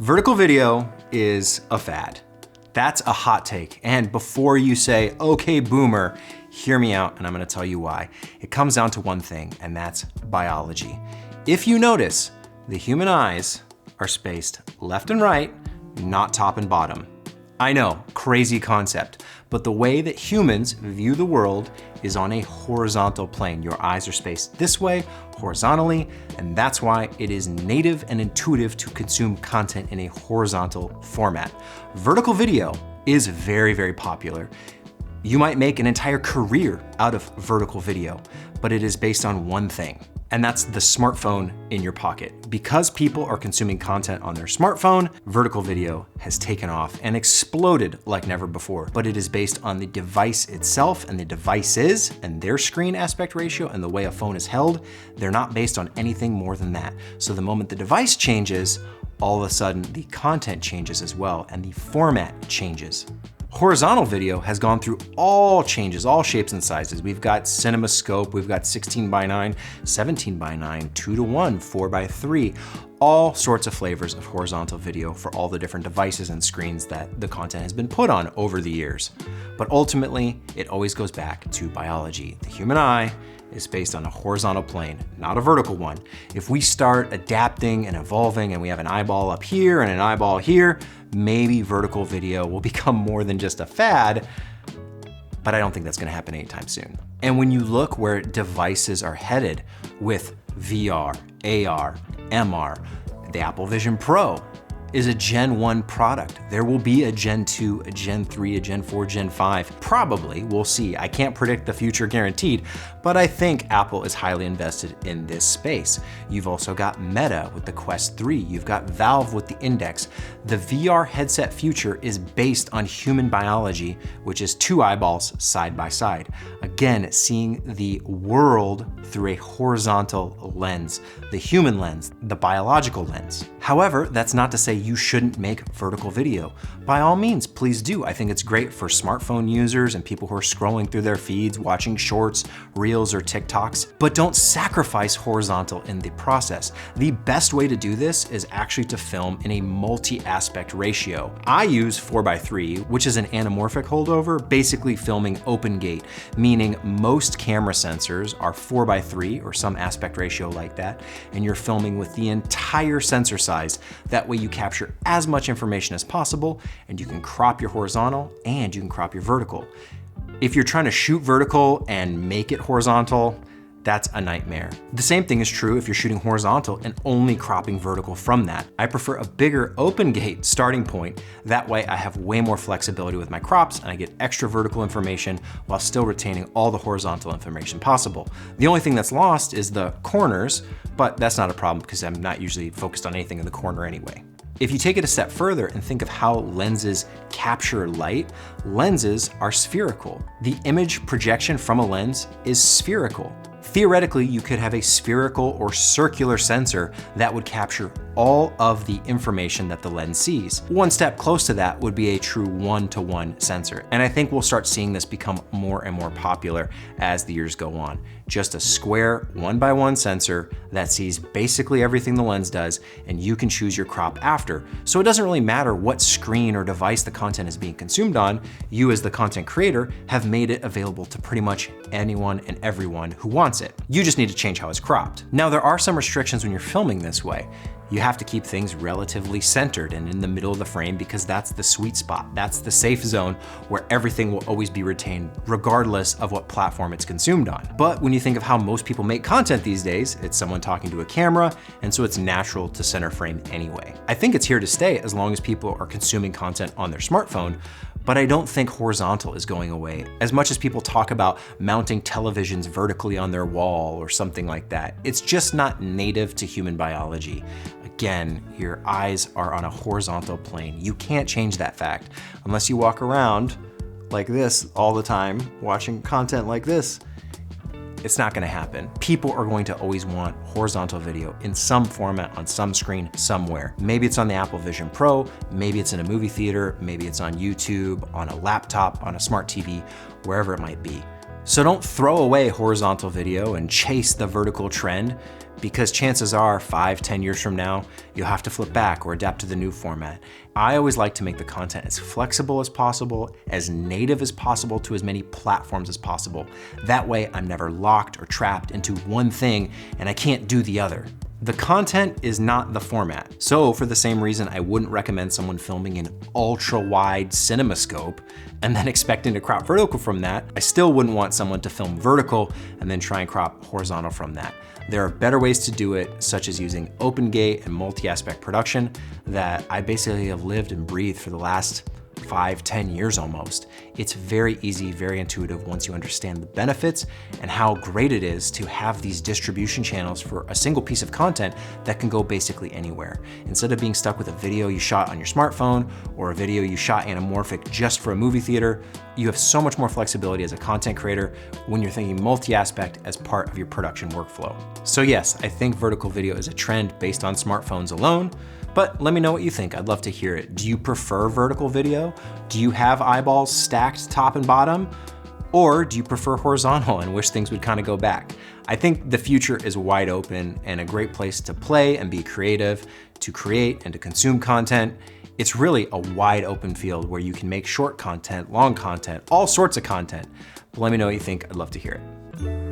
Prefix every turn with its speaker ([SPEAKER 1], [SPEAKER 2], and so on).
[SPEAKER 1] Vertical video is a fad. That's a hot take. And before you say, okay, boomer, hear me out and I'm gonna tell you why. It comes down to one thing, and that's biology. If you notice, the human eyes are spaced left and right, not top and bottom. I know, crazy concept, but the way that humans view the world is on a horizontal plane. Your eyes are spaced this way, horizontally, and that's why it is native and intuitive to consume content in a horizontal format. Vertical video is very, very popular. You might make an entire career out of vertical video, but it is based on one thing, and that's the smartphone in your pocket. Because people are consuming content on their smartphone, vertical video has taken off and exploded like never before. But it is based on the device itself and the devices and their screen aspect ratio and the way a phone is held. They're not based on anything more than that. So the moment the device changes, all of a sudden the content changes as well and the format changes. Horizontal video has gone through all changes, all shapes and sizes. We've got CinemaScope, we've got 16:9, 17:9, 2:1, 4:3, all sorts of flavors of horizontal video for all the different devices and screens that the content has been put on over the years. But ultimately, it always goes back to biology. The human eye is based on a horizontal plane, not a vertical one. If we start adapting and evolving and we have an eyeball up here and an eyeball here, maybe vertical video will become more than just a fad, but I don't think that's gonna happen anytime soon. And when you look where devices are headed with VR, AR, MR, the Apple Vision Pro is a Gen 1 product. There will be a Gen 2, a Gen 3, a Gen 4, Gen 5. Probably, we'll see. I can't predict the future guaranteed, but I think Apple is highly invested in this space. You've also got Meta with the Quest 3. You've got Valve with the Index. The VR headset future is based on human biology, which is two eyeballs side by side. Again, seeing the world through a horizontal lens, the human lens, the biological lens. However, that's not to say you shouldn't make vertical video. By all means, please do. I think it's great for smartphone users and people who are scrolling through their feeds, watching shorts, reels, or TikToks, but don't sacrifice horizontal in the process. The best way to do this is actually to film in a multi-aspect ratio. I use 4:3, which is an anamorphic holdover, basically filming open gate, meaning most camera sensors are 4:3 or some aspect ratio like that, and you're filming with the entire sensor size. That way you capture as much information as possible, and you can crop your horizontal and you can crop your vertical. If you're trying to shoot vertical and make it horizontal, that's a nightmare. The same thing is true if you're shooting horizontal and only cropping vertical from that. I prefer a bigger open gate starting point. That way I have way more flexibility with my crops and I get extra vertical information while still retaining all the horizontal information possible. The only thing that's lost is the corners, but that's not a problem because I'm not usually focused on anything in the corner anyway. If you take it a step further and think of how lenses capture light, lenses are spherical. The image projection from a lens is spherical. Theoretically, you could have a spherical or circular sensor that would capture all of the information that the lens sees. One step close to that would be a true one-to-one sensor. And I think we'll start seeing this become more and more popular as the years go on. Just a square 1x1 sensor that sees basically everything the lens does, and you can choose your crop after. So it doesn't really matter what screen or device the content is being consumed on, you as the content creator have made it available to pretty much anyone and everyone who wants it. You just need to change how it's cropped. Now there are some restrictions when you're filming this way. You have to keep things relatively centered and in the middle of the frame because that's the sweet spot. That's the safe zone where everything will always be retained regardless of what platform it's consumed on. But when you think of how most people make content these days, it's someone talking to a camera, and so it's natural to center frame anyway. I think it's here to stay as long as people are consuming content on their smartphone, but I don't think horizontal is going away. As much as people talk about mounting televisions vertically on their wall or something like that, it's just not native to human biology. Again, your eyes are on a horizontal plane. You can't change that fact unless you walk around like this all the time, watching content like this. It's not gonna happen. People are going to always want horizontal video in some format, on some screen, somewhere. Maybe it's on the Apple Vision Pro, maybe it's in a movie theater, maybe it's on YouTube, on a laptop, on a smart TV, wherever it might be. So don't throw away horizontal video and chase the vertical trend, because chances are 5-10 years from now, you'll have to flip back or adapt to the new format. I always like to make the content as flexible as possible, as native as possible to as many platforms as possible. That way I'm never locked or trapped into one thing and I can't do the other. The content is not the format. So for the same reason, I wouldn't recommend someone filming an ultra wide CinemaScope and then expecting to crop vertical from that. I still wouldn't want someone to film vertical and then try and crop horizontal from that. There are better ways to do it, such as using OpenGate and multi-aspect production that I basically have lived and breathed for the last 5-10 years almost. It's very easy, very intuitive once you understand the benefits and how great it is to have these distribution channels for a single piece of content that can go basically anywhere. Instead of being stuck with a video you shot on your smartphone or a video you shot anamorphic just for a movie theater, you have so much more flexibility as a content creator when you're thinking multi-aspect as part of your production workflow. So yes, I think vertical video is a trend based on smartphones alone, but let me know what you think. I'd love to hear it. Do you prefer vertical video? Do you have eyeballs stacked top and bottom? Or do you prefer horizontal and wish things would kind of go back? I think the future is wide open and a great place to play and be creative, to create and to consume content. It's really a wide open field where you can make short content, long content, all sorts of content. But let me know what you think. I'd love to hear it.